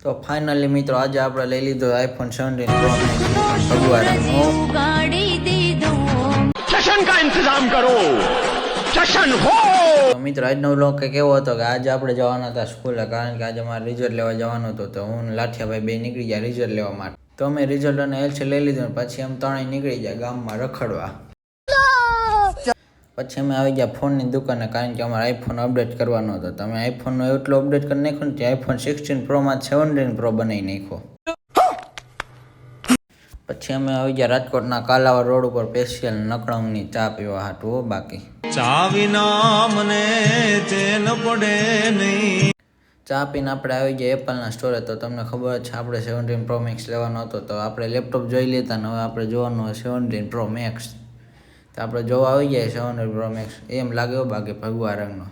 તો ફાઇનલી મિત્રો આજે આપણે લઈ લીધો આઈફોન 17 પ્રો મેક્સ ભગવાન सेशन का इंतजाम करो सेशन हो। તો મિત્રો આજનો વ્લોગ કંઈક એવો હતો કે આજે આપણે જવાના હતા સ્કૂલે, કારણ કે આજે મારે રિઝલ્ટ લેવા જવાનું હતું. તો હું લાઠિયાભાઈ બે નીકળી ગયા રિઝલ્ટ લેવા માટે. તો અમે રિઝલ્ટ અને એલસી લઈ લીધું, પછી અમે ત્રણેય નીકળી ગયા ગામમાં રખડવા. પછી અમે આવી ગયા ફોનની દુકાને, કારણ કે અમારે આઈફોન અપડેટ કરવાનો હતો. તમે આઈફોનનો એટલો અપડેટ કરી નાખ્યો ને કે આઈફોન 16 પ્રોમાં 17 પ્રો બનાવી નાખ્યો. પછી અમે આવી ગયા રાજકોટના કાલાવડ રોડ ઉપર સ્પેશિયલ નકળંગની ચા પીવા હાટું. બાકી ચા વિના મને ચેન પડે નહીં. ચા પીને આપણે આવી ગયા એપલના સ્ટોરે. તો તમને ખબર છે આપણે 17 પ્રો મેક્સ લેવાનો હતો, તો આપણે લેપટોપ જોઈ લેતા ને હવે આપણે જોવાનું હોય 17 પ્રો મેક્સ. તો આપણે જોવા આવી ગયા 17 પ્રો મેક્સ એમ લાગ્યો, બાકી ભગવા રંગનો.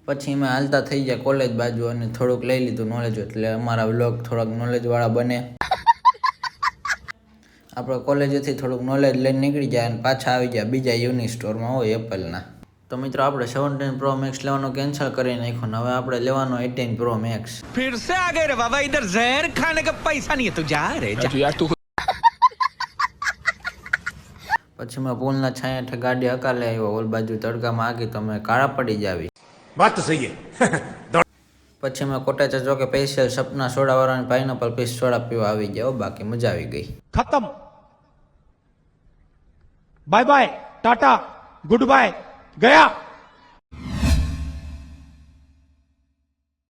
પછી અમે હાલતા થઈ ગયા કોલેજ બાજુ અને થોડુંક લઈ લીધું નોલેજ, એટલે અમારા વ્લોગ થોડાક નોલેજવાળા બને. આપણે કોલેજેથી થોડુંક નોલેજ લઈને નીકળી જાય અને પાછા આવી ગયા બીજા યુનિક સ્ટોરમાં હોય એપલના. તો મિત્રો આપણે 17 પ્રો મેક્સ લેવાનો કેન્સલ કરી નાખ્યો ને હવે આપણે લેવાનો 18 પ્રો મેક્સ. फिर से आ गए रे बाबा, इधर जहर खाने का पैसा नहीं है, तू जा रे जा। પછી મેં પુલના છાંયે ગાડી હકાલે આવ્યો, ઓલ બાજુ તડકામાં આગી તો અમે કાળા પડી જાવી. बात तो सही है। પછી મેં કોટેચા ચોકે સ્પેશિયલ સપના સોડાવાળાની પાઇનેપલ પીસ સોડા પીવા આવી ગયા. બાકી મજા આવી ગઈ. खत्म, bye bye, tata, goodbye, गया।